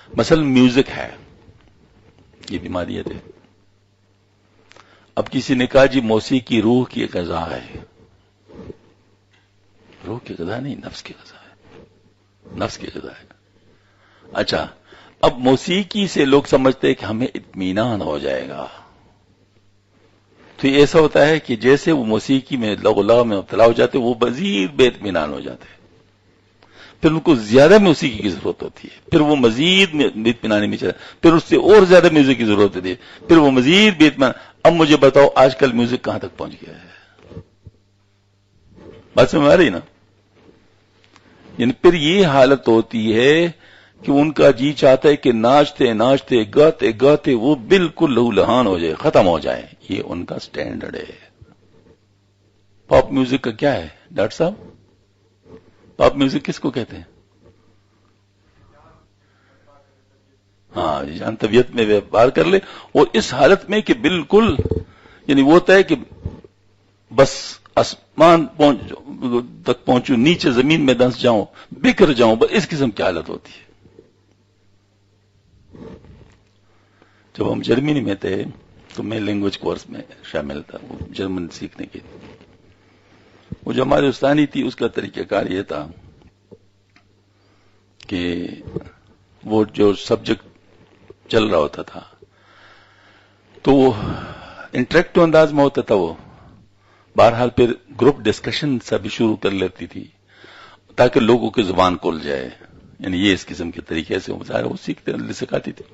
مثلا میوزک ہے، یہ بیماریت ہے. اب کسی نے کہا جی موسیقی روح کی غذا ہے. روح کی غذا نہیں، نفس کی غذا ہے، نفس کی غذا ہے. اچھا، اب موسیقی سے لوگ سمجھتے ہیں کہ ہمیں اطمینان ہو جائے گا. تو یہ ایسا ہوتا ہے کہ جیسے وہ موسیقی میں لغو میں مبتلا ہو جاتے وہ مزید بے اطمینان ہو جاتے ہیں. پھر ان کو زیادہ موسیقی کی ضرورت ہوتی ہے، پھر وہ مزید اطمینان میں چلا، پھر اس سے اور زیادہ میوزک کی ضرورت ہوتی ہے، پھر وہ مزید بے اطمینان. اب مجھے بتاؤ آج کل میوزک کہاں تک پہنچ گیا ہے؟ بات سمجھ آ رہی نا؟ یعنی پھر یہ حالت ہوتی ہے کہ ان کا جی چاہتا ہے کہ ناچتے ناچتے گاتے گاتے وہ بالکل لہو لہان ہو جائے، ختم ہو جائے. یہ ان کا سٹینڈرڈ ہے. پاپ میوزک کا کیا ہے ڈاکٹر صاحب؟ پاپ میوزک کس کو کہتے ہیں؟ ہاں، جان طبیعت میں ویپار کر لے، اور اس حالت میں کہ بالکل یعنی وہ ہوتا ہے کہ بس آسمان تک پہنچوں، نیچے زمین میں دنس جاؤں، بکھر جاؤں، بس اس قسم کی حالت ہوتی ہے. جب ہم جرمنی میں تھے تو میں لینگویج کورس میں شامل تھا، وہ جرمن سیکھنے کے لیے. وہ جو ہماری استانی تھی اس کا طریقہ کار یہ تھا کہ وہ جو سبجیکٹ چل رہا ہوتا تھا تو وہ انٹریکٹو انداز میں ہوتا تھا. وہ بہرحال پھر گروپ ڈسکشن سا بھی شروع کر لیتی تھی تاکہ لوگوں کی زبان کھل جائے. یعنی یہ اس قسم کے طریقے سے وہ سیکھتے سکھاتی تھی.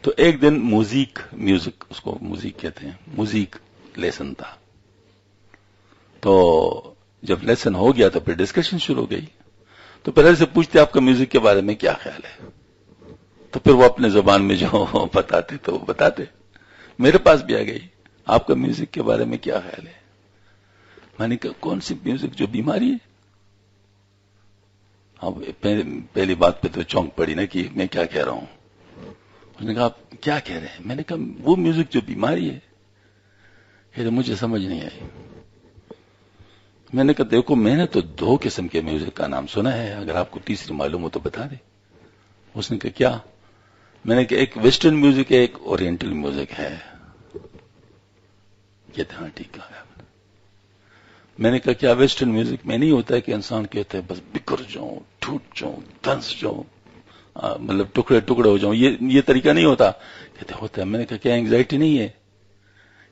تو ایک دن میوزک اس کو موزیک کہتے ہیں، موزیک لیسن تھا. تو جب لیسن ہو گیا تو پھر ڈسکشن شروع ہو گئی. تو پہلے سے پوچھتے آپ کا میوزک کے بارے میں کیا خیال ہے؟ تو پھر وہ اپنے زبان میں جو بتاتے تو وہ بتاتے. میرے پاس بھی آ گئی، آپ کا میوزک کے بارے میں کیا خیال ہے؟ میں نے کہا کون سی میوزک جو بیماری ہے؟ اب پہلی بات پہ تو چونک پڑی نا کہ میں کیا کہہ رہا ہوں. اس نے کہا آپ کیا کہہ رہے ہیں؟ میں نے کہا وہ میوزک جو بیماری ہے. پھر مجھے سمجھ نہیں آئی. میں نے کہا دیکھو میں نے تو 2 قسم کے میوزک کا نام سنا ہے، اگر آپ کو تیسری معلوم ہو تو بتا دیں. اس نے کہا کیا؟ میں نے کہا ایک ویسٹرن میوزک ہے، ایک اورینٹل میوزک ہے. کہتے ہاں ٹھیک ہے. میں نے کہا کیا ویسٹرن میوزک میں نہیں ہوتا ہے کہ انسان کہتا ہے بس بکھر جاؤں، ٹوٹ جاؤں، دھنس جاؤں، مطلب ٹکڑے ٹکڑے ہو جاؤں، یہ طریقہ نہیں ہوتا؟ کہتے ہوتا ہے. میں نے کہا کیا اینگزائٹی نہیں ہے؟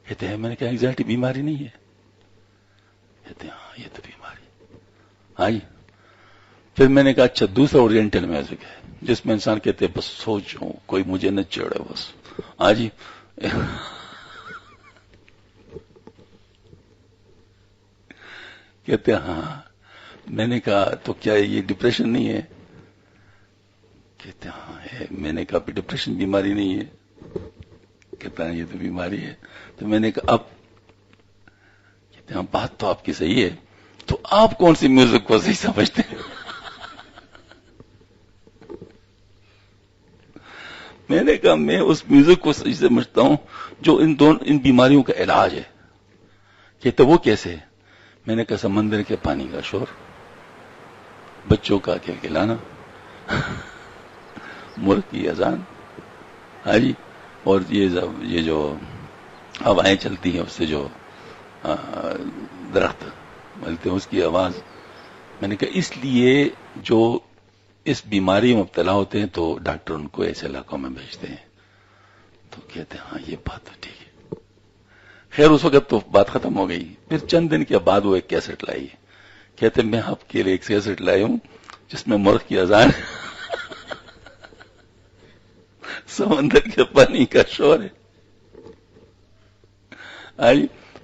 کہتے ہیں. میں نے کہا اینگزائٹی بیماری نہیں ہے؟ کہتے ہیں ہاں یہ تو بیماری. ہاں جی. پھر میں نے کہا اچھا دوسرا اورینٹل میوزک ہے جس میں انسان کہتے ہیں بس سو جاؤں، کوئی مجھے نہ چھیڑے بس. ہاں جی. کہتے ہیں ہاں. میں نے کہا تو کیا یہ ڈپریشن نہیں ہے؟ کہتے ہیں ہاں ہے. میں نے کہا ڈپریشن بیماری نہیں ہے؟ کہتا ہے یہ تو بیماری ہے. تو میں نے کہا اب کہتے ہیں بات تو آپ کی صحیح ہے، تو آپ کون سی میوزک کو صحیح سمجھتے ہیں؟ میں نے کہا میں اس میوزک کو صحیح سمجھتا ہوں جو ان بیماریوں کا علاج ہے. کہتے وہ کیسے؟ میں نے کہا سمندر کے پانی کا شور، بچوں کا کھلانا، مرغ کی اذان، ہاں جی، اور یہ جو ہوائیں چلتی ہیں اس سے جو درخت ملتے ہیں اس کی آواز. میں نے کہا اس لیے جو اس بیماری میں مبتلا ہوتے ہیں تو ڈاکٹر ان کو ایسے علاقوں میں بھیجتے ہیں. تو کہتے ہیں ہاں یہ بات تو ٹھیک ہے. خیر اس وقت تو بات ختم ہو گئی. پھر چند دن کے بعد وہ ایک کیسٹ لائی. کہتے میں آپ کے لیے ایک کیسٹ لائی ہوں جس میں مرغ کی اذان سمندر کے پانی کا شور ہے.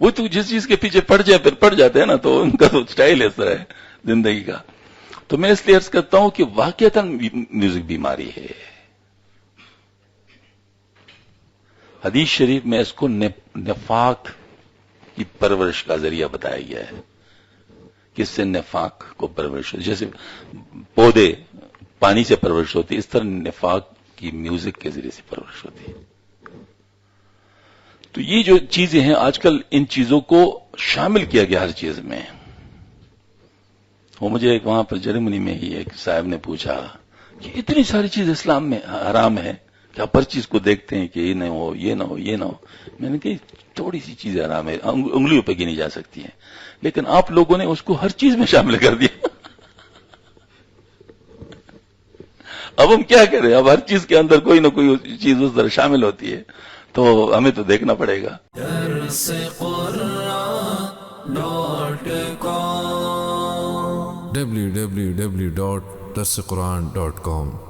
وہ تو جس چیز کے پیچھے پڑ جائے پھر پڑ جاتے ہیں نا، تو ان کا تو سٹائل اس طرح ہے زندگی کا. تو میں اس لیے عرض کرتا ہوں کہ واقعتاً میوزک بیماری ہے. حدیث شریف میں اس کو نفاق کی پرورش کا ذریعہ بتایا گیا ہے. کس سے نفاق کو پرورش، جیسے پودے پانی سے پرورش ہوتی ہے، اس طرح نفاق کی میوزک کے ذریعے سے پرورش ہوتی ہے. تو یہ جو چیزیں ہیں آج کل ان چیزوں کو شامل کیا گیا ہر چیز میں. وہ مجھے ایک وہاں پر جرمنی میں ہی ایک صاحب نے پوچھا کہ اتنی ساری چیز اسلام میں حرام ہے کہ آپ ہر چیز کو دیکھتے ہیں کہ یہ نہ ہو، یہ نہ ہو، یہ نہ ہو. میں نے کہا تھوڑی سی چیزیں حرام ہے، انگلیوں پہ گنی جا سکتی ہیں، لیکن آپ لوگوں نے اس کو ہر چیز میں شامل کر دیا. اب ہم کیا کریں؟ اب ہر چیز کے اندر کوئی نہ کوئی چیز اس طرح شامل ہوتی ہے، تو ہمیں تو دیکھنا پڑے گا. www.darsequran.com